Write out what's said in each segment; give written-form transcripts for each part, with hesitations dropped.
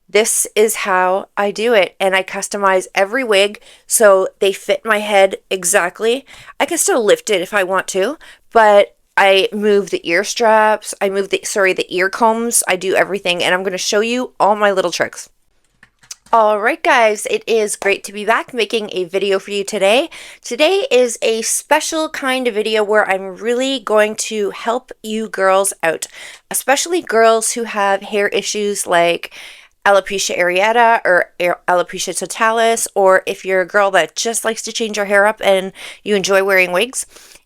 This is how I do it, and I customize every wig so they fit my head exactly. I can still lift it if I want to, but I move the ear straps, I move the ear combs, I do everything, and I'm going to show you all my little tricks. Alright guys, it is great to be back making a video for you today. Today is a special kind of video where I'm really going to help you girls out, especially girls who have hair issues like alopecia areata or alopecia totalis, or if you're a girl that just likes to change her hair up and you enjoy wearing wigs.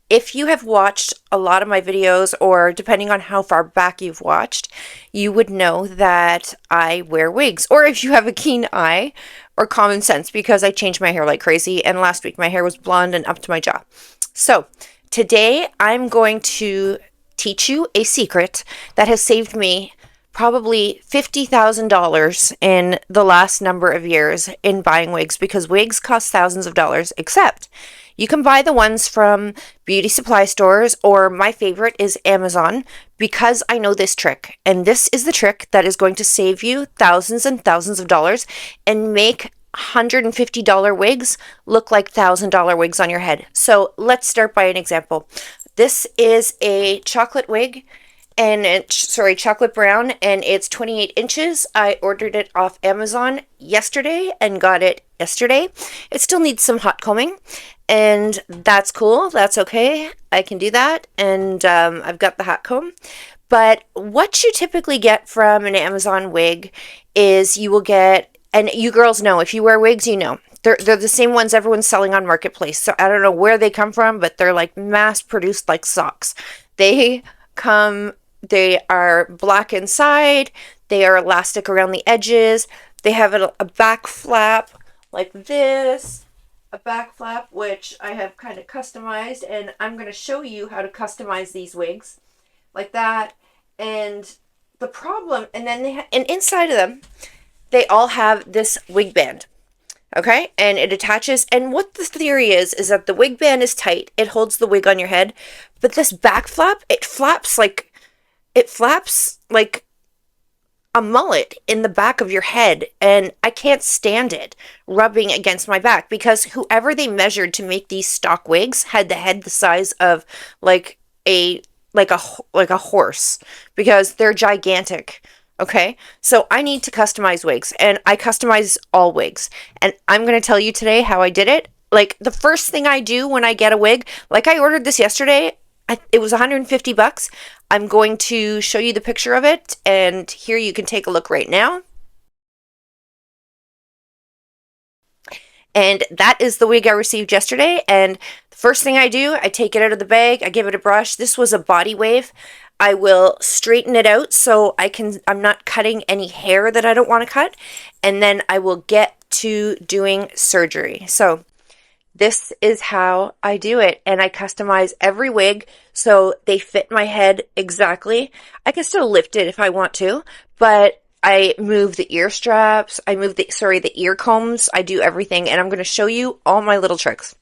If you have watched a lot of my videos, or depending on how far back you've watched, you would know that I wear wigs. Or if you have a keen eye or common sense, because I change my hair like crazy, and last week my hair was blonde and up to my jaw. So today I'm going to teach you a secret that has saved me probably $50,000 in the last number of years in buying wigs, because wigs cost thousands of dollars, except you can buy the ones from beauty supply stores, or my favorite is Amazon, because I know this trick. And this is the trick that is going to save you thousands and thousands of dollars and make $150 wigs look like $1,000 wigs on your head. So let's start by an example. This is a chocolate wig, and it's chocolate brown, and it's 28 inches. I ordered it off Amazon yesterday and got it yesterday. It still needs some hot combing, and that's cool. That's okay. I can do that, and I've got the hot comb. But what you typically get from an Amazon wig is you will get, and you girls know, if you wear wigs, you know, they're the same ones everyone's selling on Marketplace. So I don't know where they come from, but they're like mass produced like socks. They are black inside, they are elastic around the edges, they have a back flap like this, a back flap which I have kind of customized, and I'm going to show you how to customize these wigs like that. And the problem, and then and inside of them, they all have this wig band. Okay, and it attaches, and what the theory is that the wig band is tight, it holds the wig on your head, but this back flap, it flaps like a mullet in the back of your head, and I can't stand it rubbing against my back, because whoever they measured to make these stock wigs had the head the size of like a horse, because they're gigantic. Okay, so I need to customize wigs, and I customize all wigs, and I'm going to tell you today how I did it. Like, the first thing I do when I get a wig, like I ordered this yesterday, it was 150 bucks. I'm going to show you the picture of it, and here you can take a look right now. And that is the wig I received yesterday, and the first thing I do, I take it out of the bag, I give it a brush. This was a body wave. I will straighten it out so I'm not cutting any hair that I don't want to cut, and then I will get to doing surgery. So this is how I do it, and I customize every wig so they fit my head exactly. I can still lift it if I want to, but I move the ear straps, I move the ear combs, I do everything, and I'm going to show you all my little tricks.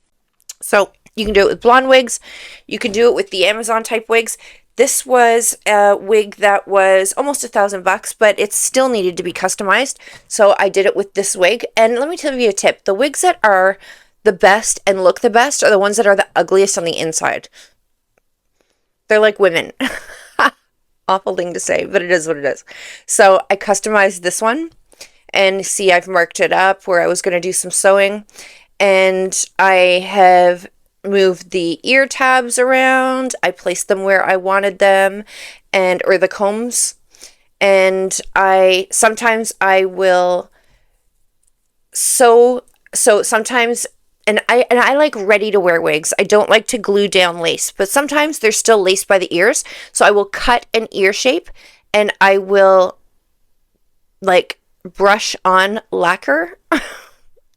So you can do it with blonde wigs, you can do it with the Amazon type wigs. This was a wig that was almost $1,000, but it still needed to be customized, so I did it with this wig. And let me tell you a tip. The wigs that are the best and look the best are the ones that are the ugliest on the inside. They're like women. Awful thing to say, but it is what it is. So I customized this one, and see, I've marked it up where I was going to do some sewing, and I have moved the ear tabs around. I placed them where I wanted them, or the combs, and sometimes I will sew. So sometimes, and I like ready to wear wigs. I don't like to glue down lace, but sometimes they're still laced by the ears. So I will cut an ear shape, and I will like brush on lacquer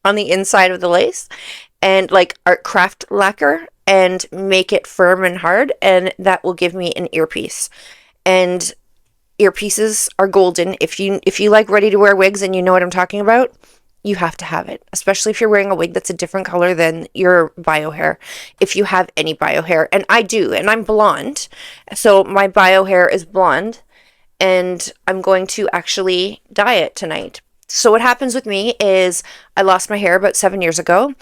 on the inside of the lace, and like art craft lacquer, and make it firm and hard, and that will give me an earpiece. And earpieces are golden. If you like ready to wear wigs and you know what I'm talking about, you have to have it, especially if you're wearing a wig that's a different color than your bio hair. If you have any bio hair, and I do, and I'm blonde, so my bio hair is blonde, and I'm going to actually dye it tonight. So what happens with me is I lost my hair about 7 years ago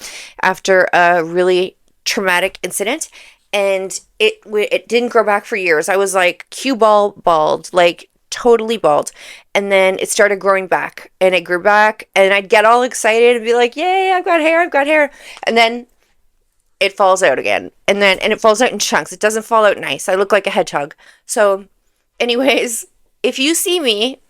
after a really traumatic incident, and it didn't grow back for years. I was like cue ball bald, like totally bald. And then it started growing back, and it grew back, and I'd get all excited and be like, "Yay, I've got hair, I've got hair." And then it falls out again. And it falls out in chunks. It doesn't fall out nice. I look like a hedgehog. So, anyways, if you see me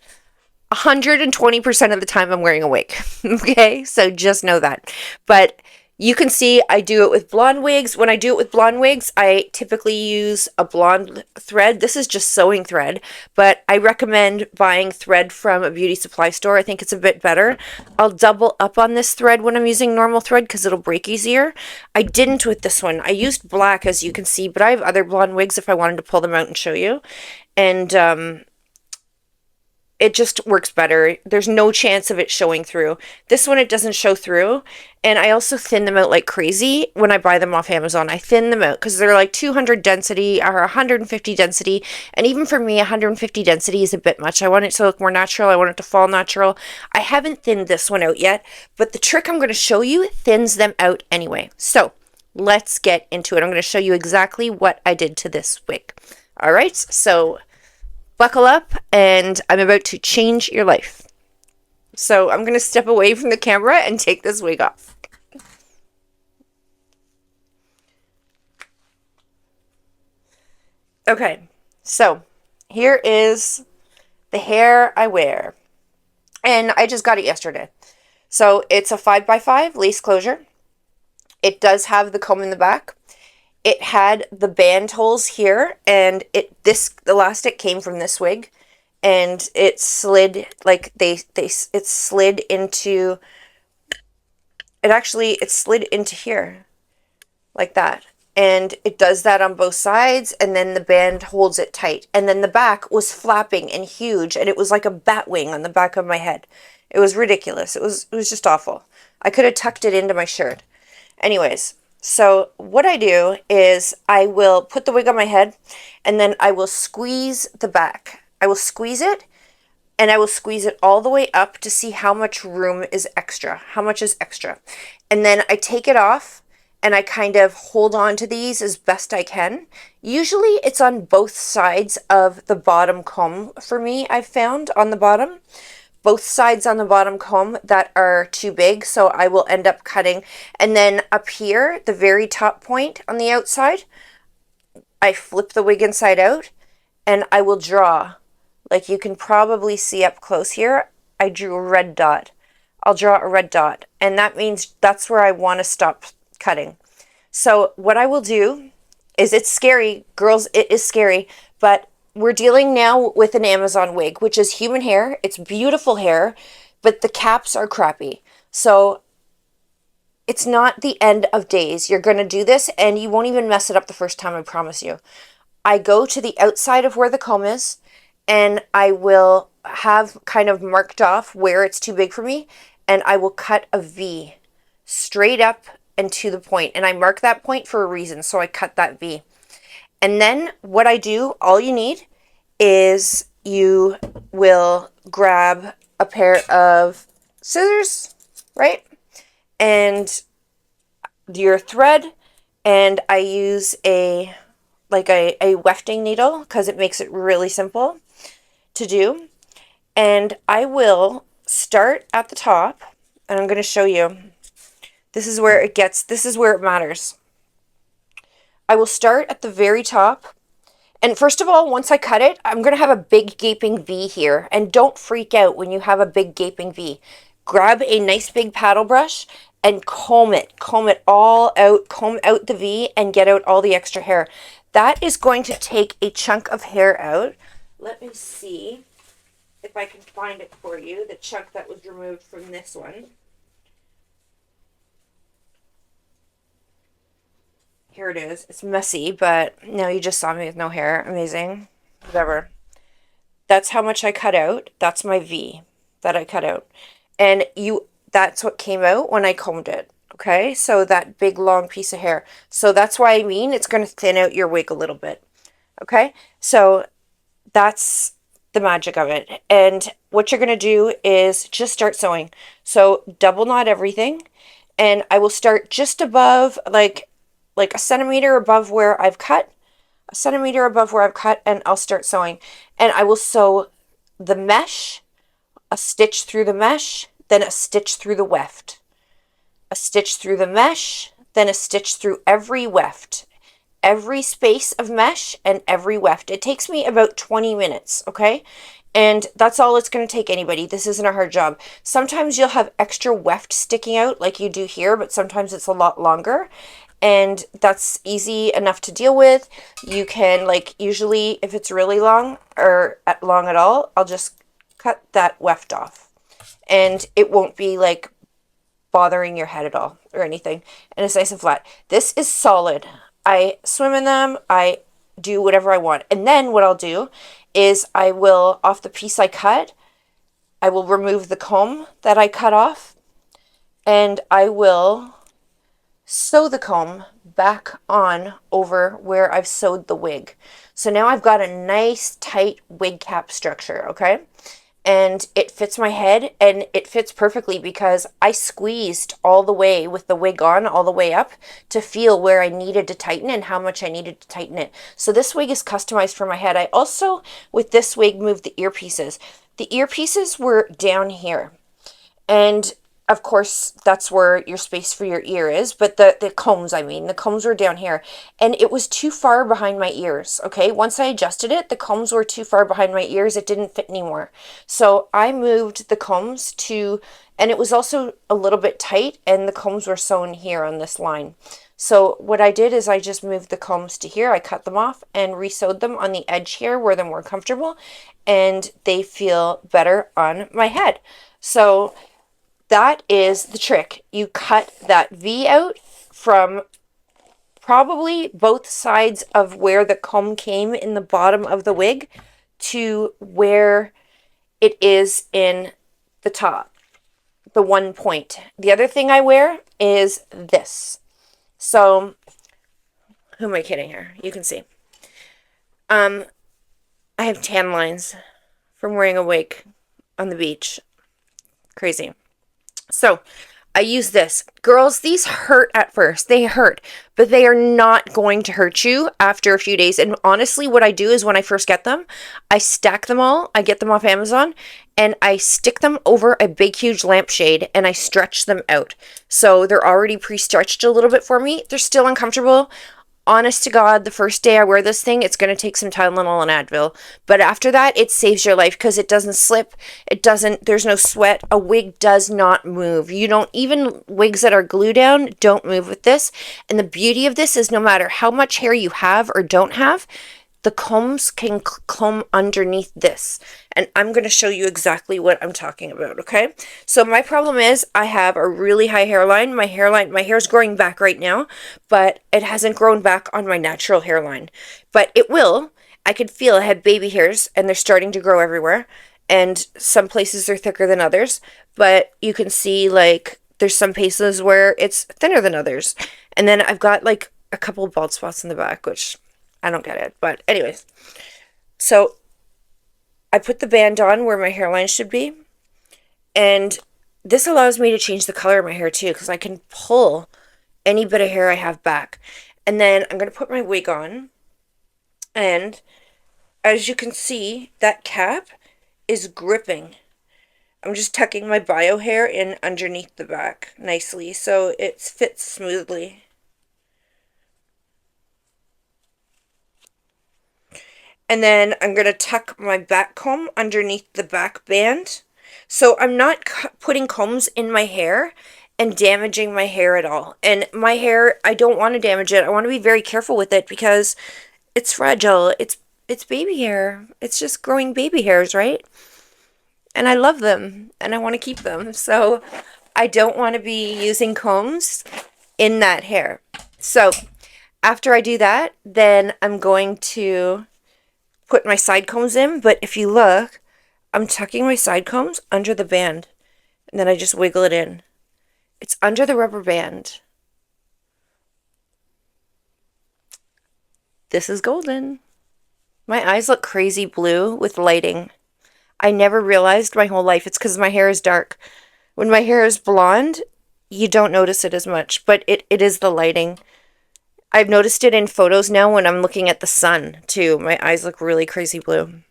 120% of the time I'm wearing a wig. Okay? So just know that. But you can see I do it with blonde wigs. When I do it with blonde wigs, I typically use a blonde thread. This is just sewing thread, but I recommend buying thread from a beauty supply store. I think it's a bit better. I'll double up on this thread when I'm using normal thread because it'll break easier. I didn't with this one. I used black, as you can see, but I have other blonde wigs if I wanted to pull them out and show you. And it just works better. There's no chance of it showing through. This one, it doesn't show through. And I also thin them out like crazy when I buy them off Amazon. I thin them out because they're like 200 density or 150 density. And even for me, 150 density is a bit much. I want it to look more natural. I want it to fall natural. I haven't thinned this one out yet, but the trick I'm going to show you thins them out anyway. So let's get into it. I'm going to show you exactly what I did to this wig. All right, so buckle up, and I'm about to change your life. So I'm going to step away from the camera and take this wig off. Okay, so here is the hair I wear. And I just got it yesterday. So it's a 5x5 lace closure. It does have the comb in the back. It had the band holes here, and this elastic came from this wig, and it slid like it slid into it slid into here like that. And it does that on both sides, and then the band holds it tight. And then the back was flapping and huge, and it was like a bat wing on the back of my head. It was ridiculous. It was just awful. I could have tucked it into my shirt. Anyways, so what I do is I will put the wig on my head, and then I will squeeze the back. I will squeeze it, and I will squeeze it all the way up to see how much room is extra, how much is extra. And then I take it off, and I kind of hold on to these as best I can. Usually it's on both sides of the bottom comb for me, I've found, on the bottom. Both sides on the bottom comb that are too big, so I will end up cutting. And then up here, the very top point on the outside, I flip the wig inside out, and I will draw. Like you can probably see up close here, I drew a red dot. I'll draw a red dot, and that means that's where I want to stop cutting. So what I will do is, it's scary, girls, it is scary, but we're dealing now with an Amazon wig, which is human hair. It's beautiful hair, but the caps are crappy. So it's not the end of days. You're going to do this, and you won't even mess it up the first time, I promise you. I go to the outside of where the comb is, and I will have kind of marked off where it's too big for me, and I will cut a V straight up and to the point. And I mark that point for a reason, so I cut that V. And then what I do, all you need is you will grab a pair of scissors, right? And your thread, and I use a wefting needle because it makes it really simple to do. And I will start at the top, and I'm going to show you. This is where it matters. I will start at the very top. And first of all, once I cut it, I'm going to have a big gaping V here. And don't freak out when you have a big gaping V. Grab a nice big paddle brush and comb it. Comb it all out. Comb out the V and get out all the extra hair. That is going to take a chunk of hair out. Let me see if I can find it for you, the chunk that was removed from this one. Here it is. It's messy, but now you just saw me with no hair. Amazing. Whatever. That's how much I cut out. That's my V that I cut out. And that's what came out when I combed it. Okay? So that big long piece of hair. So that's why it's going to thin out your wig a little bit. Okay? So that's the magic of it. And what you're going to do is just start sewing. So double knot everything, and I will start just above, like a centimeter above where I've cut, a centimeter above where I've cut, and I'll start sewing. And I will sew the mesh, a stitch through the mesh, then a stitch through the weft, a stitch through the mesh, then a stitch through every weft, every space of mesh and every weft. It takes me about 20 minutes, okay? And that's all it's going to take anybody. This isn't a hard job. Sometimes you'll have extra weft sticking out like you do here, but sometimes it's a lot longer. And that's easy enough to deal with. You can, like, usually if it's really long or long at all, I'll just cut that weft off. And it won't be like bothering your head at all or anything. And it's nice and flat. This is solid. I swim in them. I do whatever I want. And then what I'll do is I will, off the piece I cut, I will remove the comb that I cut off, and I will sew the comb back on over where I've sewed the wig. So now I've got a nice tight wig cap structure, okay? And it fits my head, and it fits perfectly because I squeezed all the way with the wig on all the way up to feel where I needed to tighten and how much I needed to tighten it. So this wig is customized for my head. I also, with this wig, moved the earpieces. The earpieces were down here, and of course that's where your space for your ear is, but the combs, the combs were down here, and it was too far behind my ears, okay? Once I adjusted it, the combs were too far behind my ears. It didn't fit anymore. So I moved the combs to, and it was also a little bit tight, and the combs were sewn here on this line. So what I did is I just moved the combs to here. I cut them off and re-sewed them on the edge here where they're more comfortable, and they feel better on my head. So that is the trick. You cut that V out from probably both sides of where the comb came in the bottom of the wig to where it is in the top, the one point. The other thing I wear is this. So, who am I kidding here? You can see. I have tan lines from wearing a wig on the beach. Crazy. So I use this. Girls, these hurt at first. They hurt, but they are not going to hurt you after a few days. And honestly, what I do is when I first get them, I stack them all. I get them off Amazon, and I stick them over a big, huge lampshade, and I stretch them out. So they're already pre-stretched a little bit for me. They're still uncomfortable. Honest to God, the first day I wear this thing, it's going to take some Tylenol and Advil. But after that, it saves your life because it doesn't slip. There's no sweat. A wig does not move. Even wigs that are glue down don't move with this. And the beauty of this is no matter how much hair you have or don't have, the combs can comb underneath this. And I'm going to show you exactly what I'm talking about, okay? So my problem is I have a really high hairline. My hair's growing back right now, but it hasn't grown back on my natural hairline. But it will. I could feel I had baby hairs, and they're starting to grow everywhere. And some places are thicker than others. But you can see, like, there's some places where it's thinner than others. And then I've got, like, a couple of bald spots in the back, which I don't get it. But anyways, so I put the band on where my hairline should be. And this allows me to change the color of my hair too, because I can pull any bit of hair I have back. And then I'm going to put my wig on. And as you can see, that cap is gripping. I'm just tucking my bio hair in underneath the back nicely so it fits smoothly. And then I'm going to tuck my back comb underneath the back band. So I'm not putting combs in my hair and damaging my hair at all. And my hair, I don't want to damage it. I want to be very careful with it because it's fragile. It's baby hair. It's just growing baby hairs, right? And I love them and I want to keep them. So I don't want to be using combs in that hair. So after I do that, then I'm going to put my side combs in, but if you look, I'm tucking my side combs under the band, and then I just wiggle it in. It's under the rubber band. This is golden. My eyes look crazy blue with lighting. I never realized my whole life it's because my hair is dark. When my hair is blonde, you don't notice it as much, but it is the lighting. I've noticed it in photos now when I'm looking at the sun, too. My eyes look really crazy blue.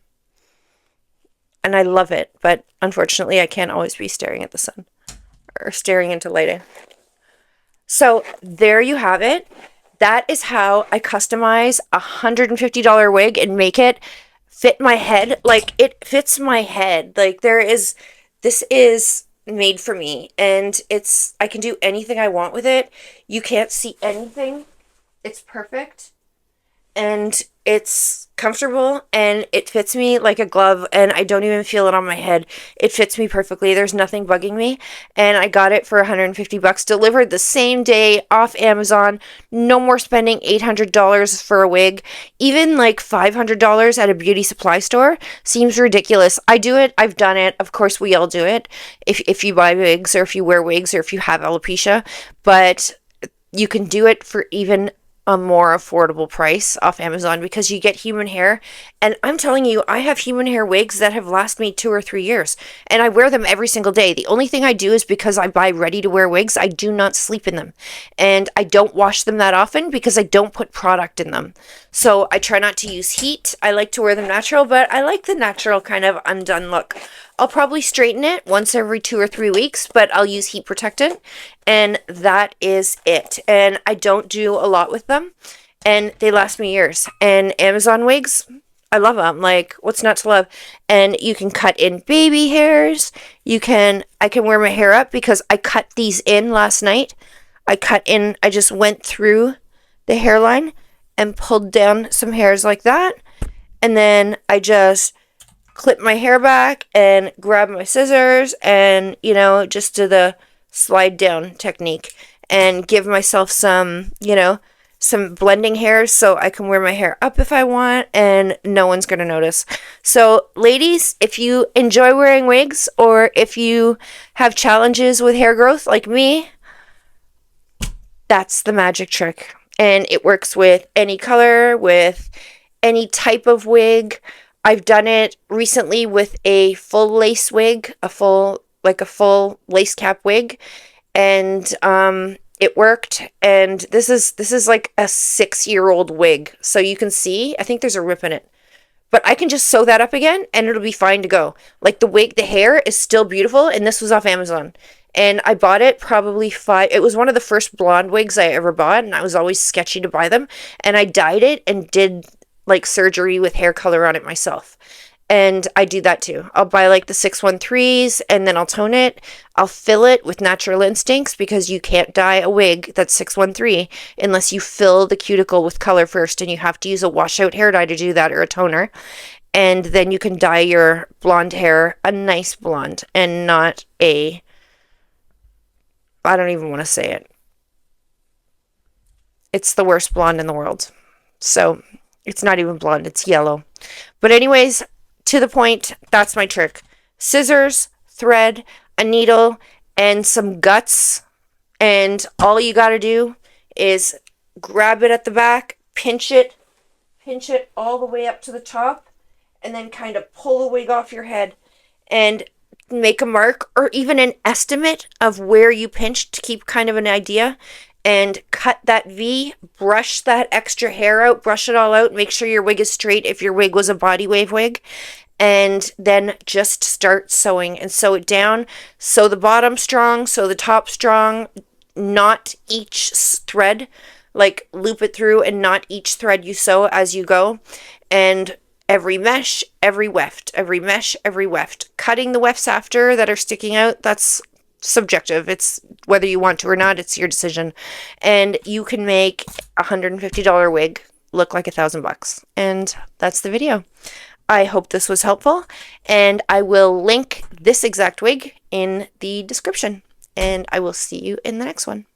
And I love it, but unfortunately I can't always be staring at the sun or staring into lighting. So there you have it. That is how I customize a $150 wig and make it fit my head. Like, it fits my head. Like, this is made for me, and I can do anything I want with it. You can't see anything. It's perfect, and it's comfortable, and it fits me like a glove, and I don't even feel it on my head. It fits me perfectly. There's nothing bugging me, and I got it for $150 delivered the same day off Amazon. No more spending $800 for a wig. Even like $500 at a beauty supply store seems ridiculous. I do it. I've done it. Of course, we all do it. If you buy wigs, or if you wear wigs, or if you have alopecia, but you can do it for even a more affordable price off Amazon because you get human hair. And I'm telling you, I have human hair wigs that have lasted me 2 or 3 years, and I wear them every single day. The only thing I do is, because I buy ready to wear wigs, I do not sleep in them, and I don't wash them that often because I don't put product in them. So I try not to use heat. I like to wear them natural, but I like the natural kind of undone look. I'll probably straighten it once every 2 or 3 weeks, but I'll use heat protectant, and that is it. And I don't do a lot with them, and they last me years. And Amazon wigs, I love them. Like, what's not to love? And you can cut in baby hairs. I can wear my hair up because I cut these in last night. I just went through the hairline and pulled down some hairs like that. And then I just clip my hair back and grab my scissors and, just do the slide down technique and give myself some blending hairs so I can wear my hair up if I want, and no one's going to notice. So ladies, if you enjoy wearing wigs, or if you have challenges with hair growth like me, that's the magic trick. And it works with any color, with any type of wig. I've done it recently with a full lace wig, a full lace cap wig, and it worked. And this is like a 6-year-old wig, so you can see, I think there's a rip in it, but I can just sew that up again and it'll be fine to go. Like, the hair is still beautiful, and this was off Amazon. And I bought it probably it was one of the first blonde wigs I ever bought, and I was always sketchy to buy them. And I dyed it and did like surgery with hair color on it myself. And I do that too. I'll buy like the 613s, and then I'll tone it. I'll fill it with Natural Instincts, because you can't dye a wig that's 613 unless you fill the cuticle with color first, and you have to use a washout hair dye to do that, or a toner. And then you can dye your blonde hair a nice blonde, and not I don't even want to say it. It's the worst blonde in the world. So it's not even blonde, it's yellow. But anyways, to the point, that's my trick. Scissors, thread, a needle, and some guts. And all you got to do is grab it at the back, pinch it all the way up to the top, and then kind of pull the wig off your head and make a mark, or even an estimate of where you pinched, to keep kind of an idea, and cut that V, brush that extra hair out, brush it all out, make sure your wig is straight if your wig was a body wave wig, and then just start sewing and sew it down. Sew the bottom strong, sew the top strong, not each thread, like loop it through and not each thread you sew as you go, and every mesh, every weft, every mesh, every weft. Cutting the wefts after that are sticking out, that's subjective. It's whether you want to or not, it's your decision. And you can make a $150 wig look like $1,000. And that's the video. I hope this was helpful, and I will link this exact wig in the description. And I will see you in the next one.